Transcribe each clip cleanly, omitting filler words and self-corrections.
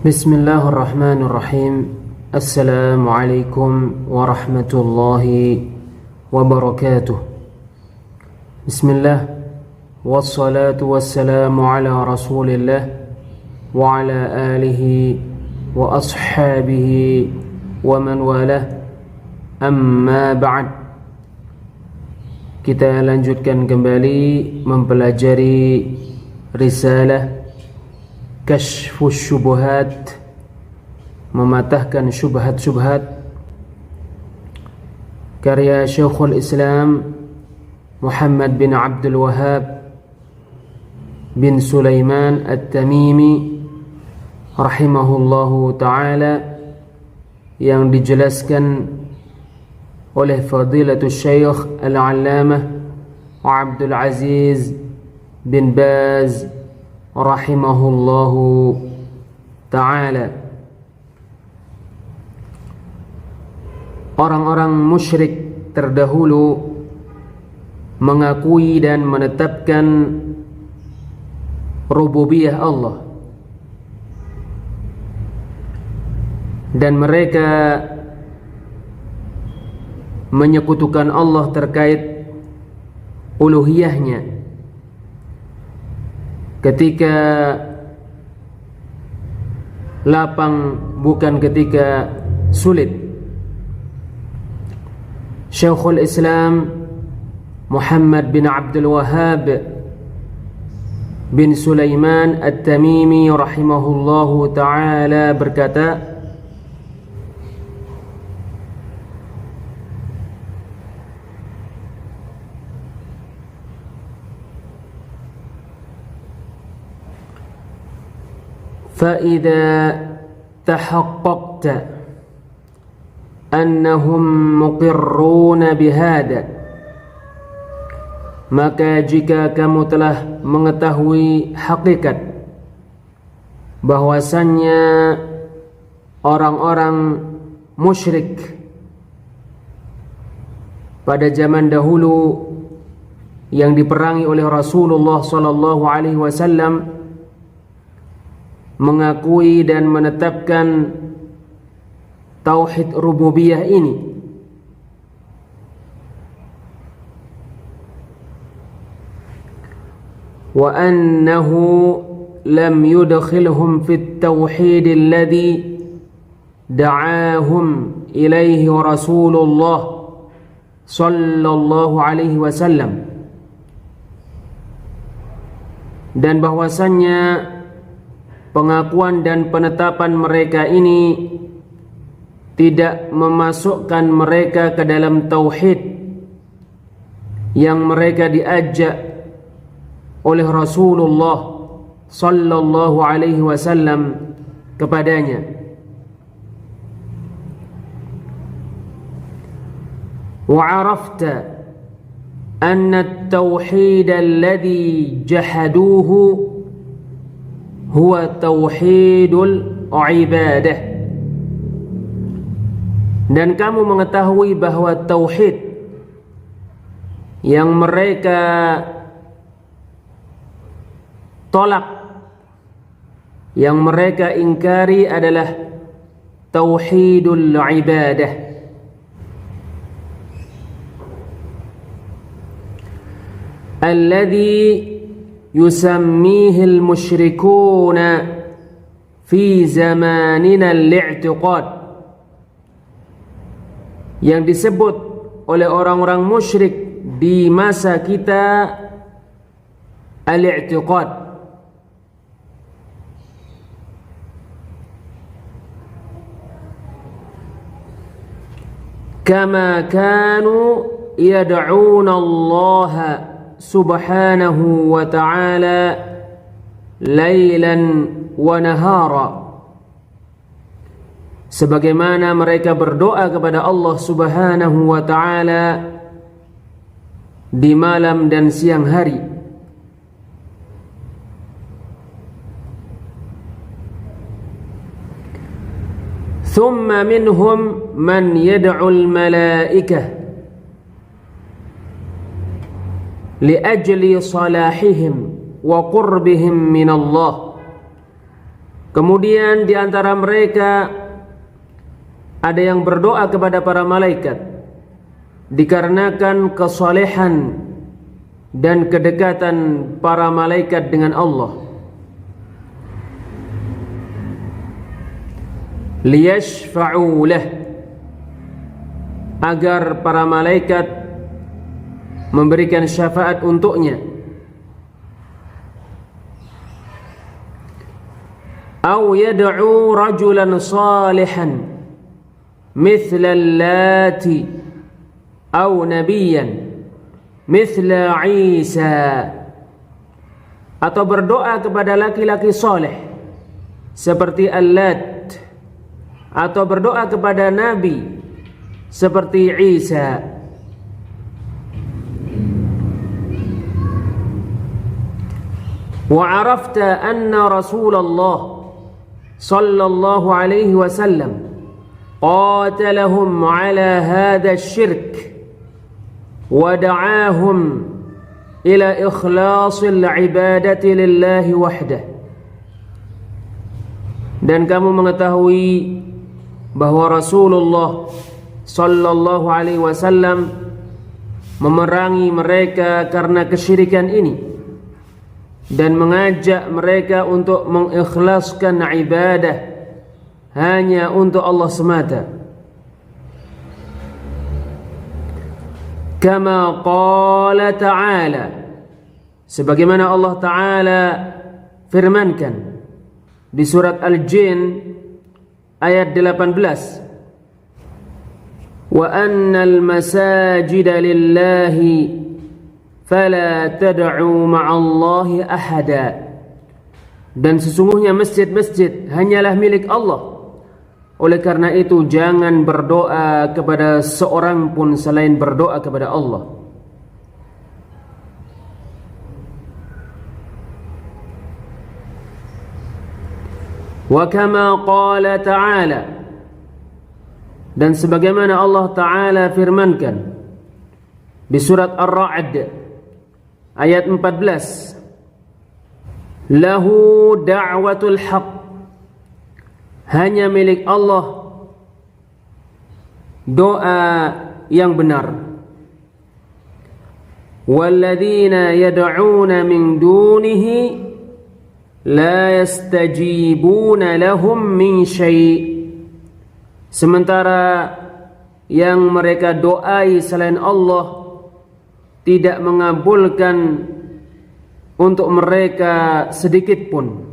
Bismillahirrahmanirrahim. Assalamualaikum warahmatullahi wabarakatuh. Bismillah. Wassalatu wassalamu ala rasulillah wa ala alihi wa ashabihi wa man walah. Amma ba'd. Kita lanjutkan kembali mempelajari risalah Kashfus Syubhat, mematahkan syubhat-syubhat, karya Syekhul Islam Muhammad bin Abdul Wahhab bin Sulaiman At-Tamimi rahimahullahu ta'ala, yang dijelaskan oleh Fadilatul Syekh Al-Allamah Abdul Aziz bin Baz rahimahullahu ta'ala. Orang-orang musyrik terdahulu mengakui dan menetapkan rububiyah Allah, dan mereka menyekutukan Allah terkait uluhiyahnya ketika lapang, bukan ketika sulit. Syekhul Islam Muhammad bin Abdul Wahhab bin Sulaiman At-Tamimi rahimahullahu ta'ala berkata, فإذا تحققت أنهم مقرون بهذا, maka jika kamu telah mengetahui hakikat bahwasannya orang-orang musyrik pada zaman dahulu yang diperangi oleh Rasulullah sallallahu alaihi wasallam mengakui dan menetapkan tauhid rububiyah ini, wa annahu lam yudkhilhum fit tauhid alladhi da'ahum ilaihi Rasulullah sallallahu alaihi wasallam, dan bahwasannya pengakuan dan penetapan mereka ini tidak memasukkan mereka ke dalam tauhid yang mereka diajak oleh Rasulullah sallallahu alaihi wasallam kepadanya. Wa 'arafta anna at-tauhid alladhi jahaduhu huwa tauhidul ibadah, dan kamu mengetahui bahwa tauhid yang mereka tolak, yang mereka ingkari adalah tauhidul ibadah. Alladhi yusammihi al-musyrikuna fi zamanina al-i'tiqad, yang disebut oleh orang-orang musyrik di masa kita al-i'tiqad. Kama kanu yad'una Allah subhanahu wa ta'ala laylan wa nahara, sebagaimana mereka berdoa kepada Allah subhanahu wa ta'ala di malam dan siang hari. Thumma minhum man yad'ul malaikah liajli salahihim wa qurbihim min Allah, Kemudian di antara mereka ada yang berdoa kepada para malaikat dikarenakan kesalehan dan kedekatan para malaikat dengan Allah. Liyashfa'u lah, agar para malaikat memberikan syafaat untuknya. Au yad'u rajulan salihan mithla allati au nabiyyan mithla Isa, atau berdoa kepada laki-laki saleh seperti Allat, atau berdoa kepada nabi seperti Isa. Wa arafta anna Rasulullah sallallahu alaihi wasallam qatalahum ala hadha asy-syirk wa da'ahum ila ikhlasil ibadati lillahi wahdah. Dan kamu mengetahui bahwa Rasulullah sallallahu alaihi wasallam memerangi mereka karena kesyirikan ini dan mengajak mereka untuk mengikhlaskan ibadah hanya untuk Allah semata. Kama qala ta'ala, sebagaimana Allah Ta'ala firmankan di surat Al-Jin ayat 18, wa annal masajida lillahi fala tad'u ma'allahi ahada, dan sesungguhnya masjid-masjid hanyalah milik Allah, oleh karena itu jangan berdoa kepada seorang pun selain berdoa kepada Allah. Wa kama qala ta'ala, dan sebagaimana Allah Ta'ala firmankan di surat Ar-Ra'd ayat 14, lahu da'watul haq, hanya milik Allah doa yang benar. Walladzina yad'una min dunihi la yastajibuna lahum min syai', sementara yang mereka doai selain Allah tidak mengabulkan untuk mereka sedikit pun.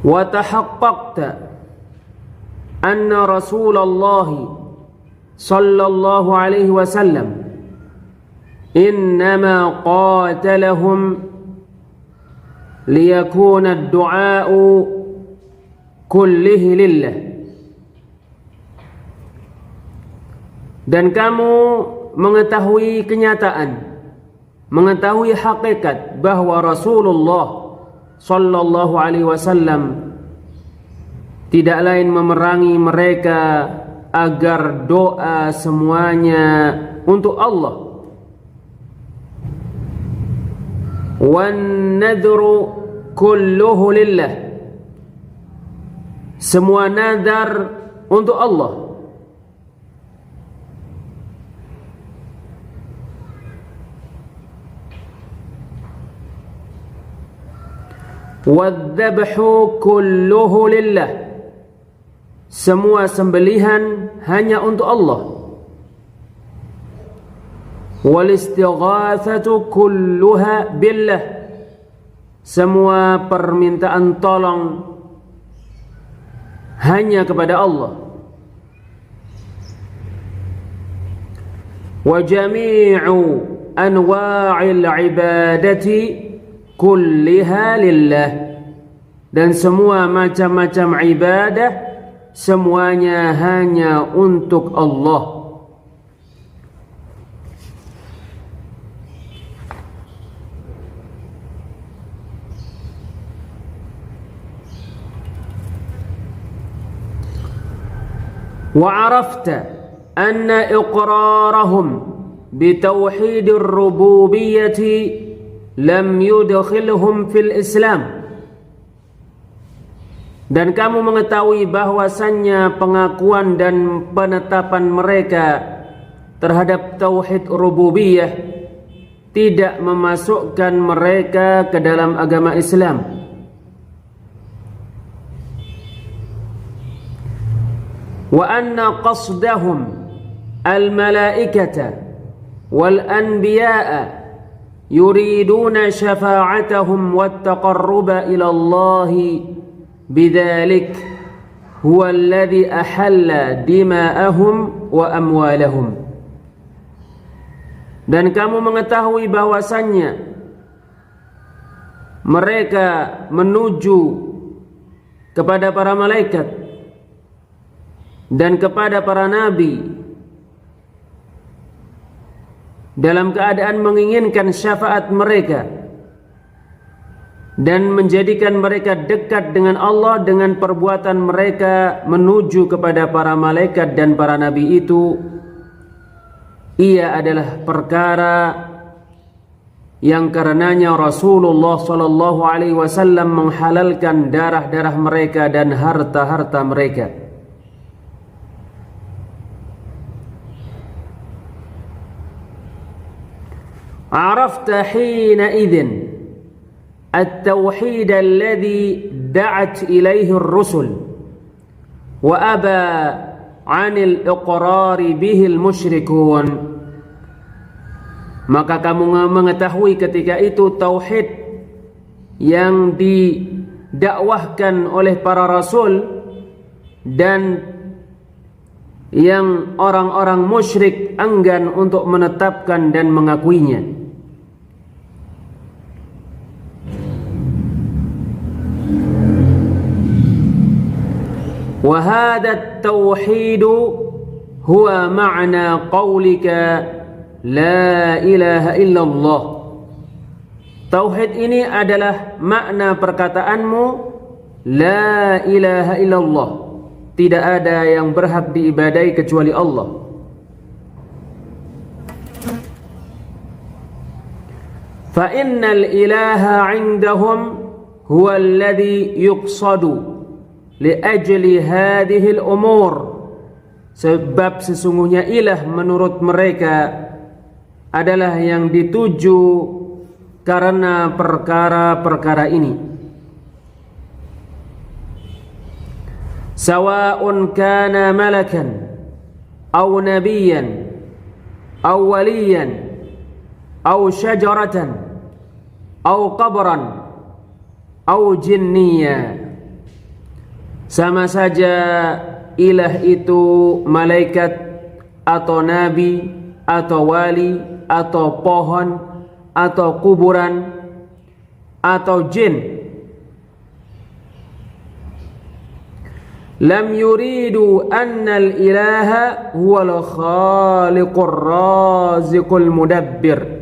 Wa tahaqqaqta anna Rasulullah sallallahu alaihi wasallam innama qatalahum liyakuna ad-du'a'u kullihi lillah, dan kamu mengetahui kenyataan, mengetahui hakikat bahwa Rasulullah sallallahu alaihi wasallam tidak lain memerangi mereka agar doa semuanya untuk Allah. Wan nadhru kulluhu lillah, semua nadar untuk Allah. Wadzabhu kulluhu lillah, semua sembelihan hanya untuk Allah. Wal istighatsatu kulluha billah, semua permintaan tolong hanya kepada Allah. Wa jami'u anwa'il ibadati kulliha lillah, dan semua macam-macam ibadah semuanya hanya untuk Allah. wa arafta anna iqrarahum bitauhidir rububiyyati lam yudkhilhum fil Islam. Dan kamu mengetahui bahwasannya pengakuan dan penetapan mereka terhadap tauhid rububiyah tidak memasukkan mereka ke dalam agama Islam. Wa anna qasdahum al-malaikata wal anbiya'a yuriduna syafa'atahum wat taqarruba ila Allah bidzalik huwa alladhi ahalla dima'ahum wa amwalahum. Dan kamu mengetahui bahwasannya mereka menuju kepada para malaikat dan kepada para nabi dalam keadaan menginginkan syafaat mereka dan menjadikan mereka dekat dengan Allah dengan perbuatan mereka menuju kepada para malaikat dan para nabi itu. Ia adalah perkara yang karenanya Rasulullah sallallahu alaihi wasallam menghalalkan darah-darah mereka dan harta-harta mereka. Arafta hina idzin التوحيد الذي دعت إليه الرسل وأبى عن الإقرار به المشركون. Maka kamu mengetahui ketika itu tauhid yang didakwahkan oleh para rasul dan yang orang-orang musyrik enggan untuk menetapkan dan mengakuinya. وهذا التوحيد هو معنى قولك لا إله إلا الله. Tauhid ini adalah makna perkataanmu la ilaha illallah. Tidak ada yang berhak diibadai kecuali Allah. Fa innal ilaha 'indahum huwa alladhi yuqsadu liajli hadhil umur. Sebab sesungguhnya ilah menurut mereka adalah yang dituju karena perkara-perkara ini. Sawa'un kana malakan aw nabiyyan aw waliyan aw syajaratan aw qabran aw jinniyya. Sama saja ilah itu malaikat atau nabi atau wali atau pohon atau kuburan atau jin. Lam yuridu anna al-ilaha huwal khaliqur raziqul mudabbir.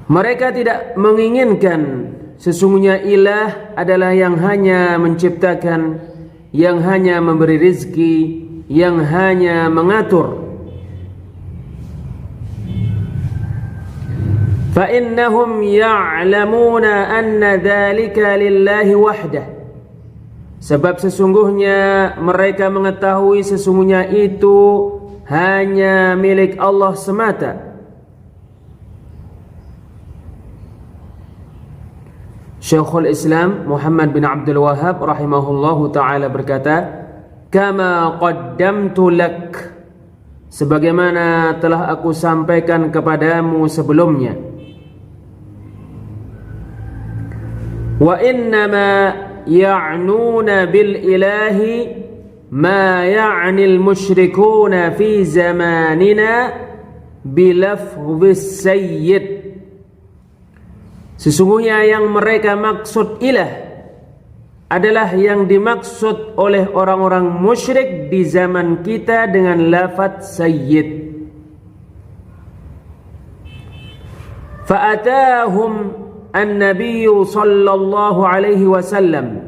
Mereka tidak menginginkan sesungguhnya ilah adalah yang hanya menciptakan, yang hanya memberi rizki, yang hanya mengatur. Fa innahum ya'lamuna anna dzalika lillahi wahdah. Sebab sesungguhnya mereka mengetahui sesungguhnya itu hanya milik Allah semata. Syekhul Islam Muhammad bin Abdul Wahhab rahimahullahu ta'ala berkata, kama qaddamtu lak, sebagaimana telah aku sampaikan kepadamu sebelumnya. Wa innama ya'nuna bil ilahi ma ya'ni al musyrikuna fi zamanina bilafdhis sayyid. Sesungguhnya yang mereka maksud ilah adalah yang dimaksud oleh orang-orang musyrik di zaman kita dengan lafaz sayyid. Fa'atahum an-nabiy sallallahu alaihi wasallam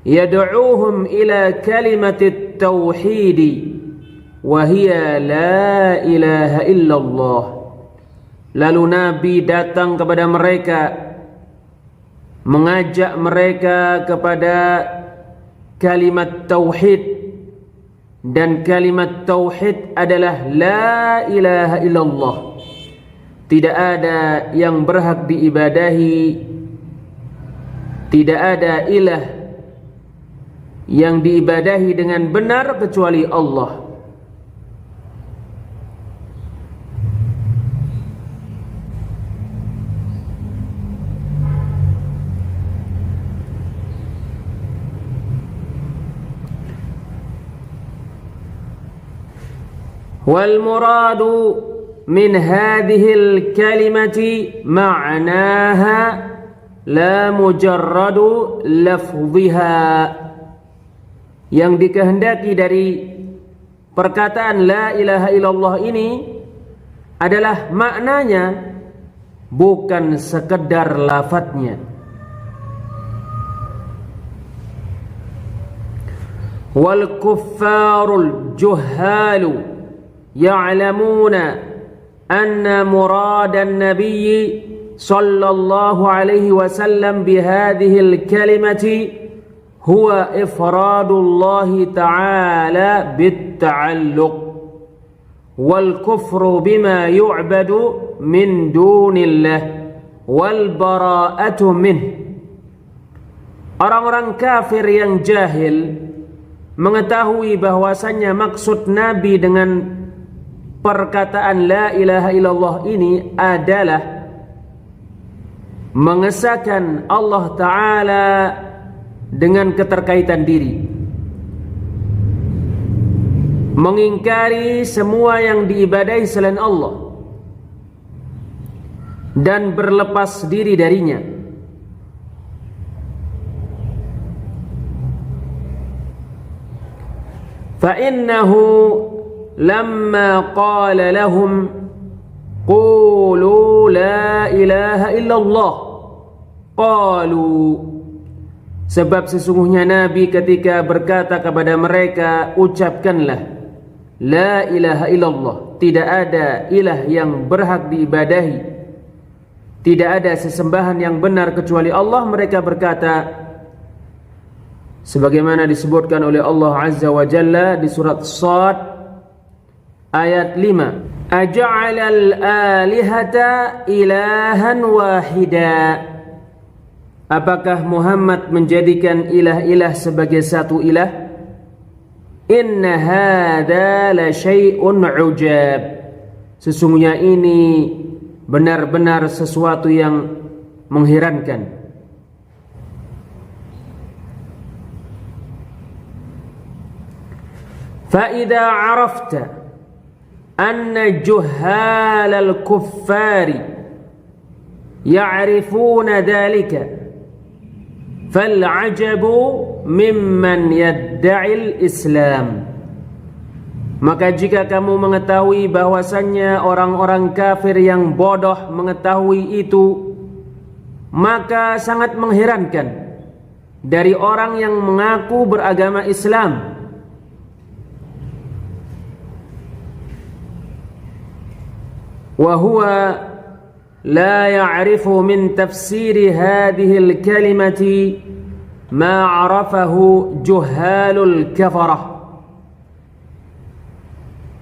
yad'uuhum ila kalimatit tauhid wa hiya la ilaha illallah. Lalu Nabi datang kepada mereka, mengajak mereka kepada kalimat tauhid, dan kalimat tauhid adalah la ilaha illallah. Tidak ada yang berhak diibadahi, tidak ada ilah yang diibadahi dengan benar kecuali Allah. Wal muradu min hadhil kalimati ma'naha la mujarradu lafdhiha. Yang dikehendaki dari perkataan la ilaha illallah ini adalah maknanya, bukan sekedar lafadznya. Wal kuffarul juhalu ya'lamuna anna muradan nabiyyi sallallahu alaihi wasallam bihadhil kalimati huwa ifradullahi ta'ala bitta'alluq wal kufru bima yu'badu min dunillah wal bara'atu minh. Orang-orang kafir yang jahil mengetahui bahwasannya maksud Nabi dengan perkataan la ilaha illallah ini adalah mengesahkan Allah Ta'ala dengan keterkaitan diri, mengingkari semua yang diibadahi selain Allah, dan berlepas diri darinya. فإنه لما قال لهم قولوا لا إله إلا الله قالوا. Sebab sesungguhnya Nabi ketika berkata kepada mereka, ucapkanlah la ilaha illallah, tidak ada ilah yang berhak diibadahi, tidak ada sesembahan yang benar kecuali Allah. Mereka berkata, sebagaimana disebutkan oleh Allah Azza wa Jalla di surat Shad ayat 5, aja'alal alihata ilahan wahida. Apakah Muhammad menjadikan ilah-ilah sebagai satu ilah? Inna hadza la syai'un ujab. Sesungguhnya ini benar-benar sesuatu yang mengherankan. فإذا عرفت أن جهال الكفار يعرفون ذلك فالعجب ممن يدعي الإسلام. Maka jika kamu mengetahui bahwasannya orang-orang kafir yang bodoh mengetahui itu, maka sangat mengherankan dari orang yang mengaku beragama Islam. وهو لا يعرف من تفسير هذه الكلمة ما عرفه جهال الكفرة.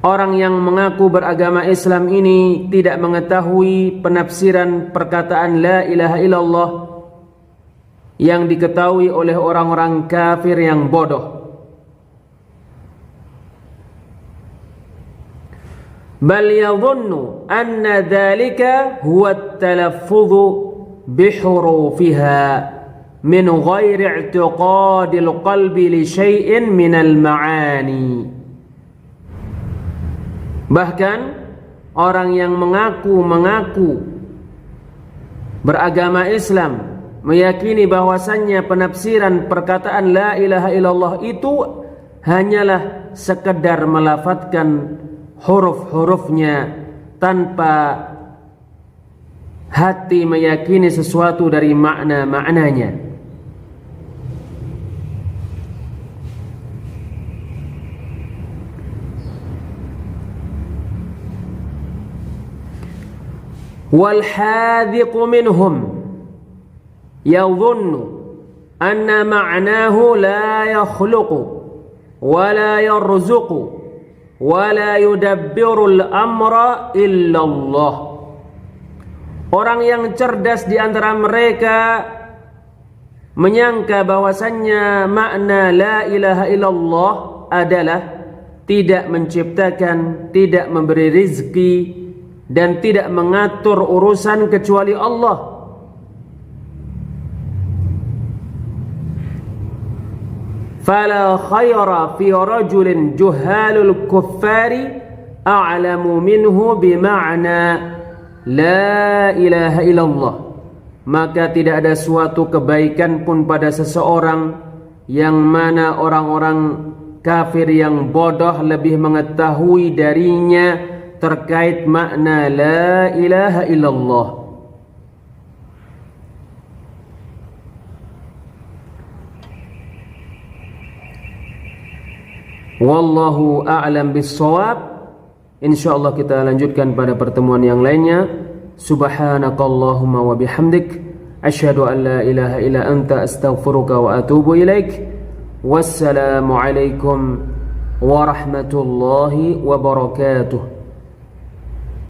Orang yang mengaku beragama Islam ini tidak mengetahui penafsiran perkataan la ilaha illallah yang diketahui oleh orang-orang kafir yang bodoh. Bal yadhunnu anna dhalika huwa at-talaffuz bihurufiha min ghairi i'tiqadil qalbi li syai'in minal ma'ani. Bahkan orang yang mengaku beragama Islam meyakini bahwasannya penafsiran perkataan la ilaha illallah itu hanyalah sekedar melafadzkan huruf-hurufnya tanpa hati meyakini sesuatu dari makna-maknanya. Wal hadhiqu minhum yadhunnu anna ma'nahu la yakhluqu wa la yarzuqu wa la yudabbiru al-amra illa Allah. Orang yang cerdas di antara mereka menyangka bahwasannya makna la ilaha illallah adalah tidak menciptakan, tidak memberi rizki, dan tidak mengatur urusan kecuali Allah. Fala khayra fi rajulin juhalul kuffari a'lamu minhu bima'na la ilaha illallah. Maka tidak ada suatu kebaikan pun pada seseorang yang mana orang-orang kafir yang bodoh lebih mengetahui darinya terkait makna la ilaha illallah. Wallahu a'lam bis-shawab. Insyaallah kita lanjutkan pada pertemuan yang lainnya. Subhanakallahumma wa bihamdik asyhadu an la ilaha illa anta astaghfiruka wa atubu ilaik. Wassalamu alaikum warahmatullahi wabarakatuh.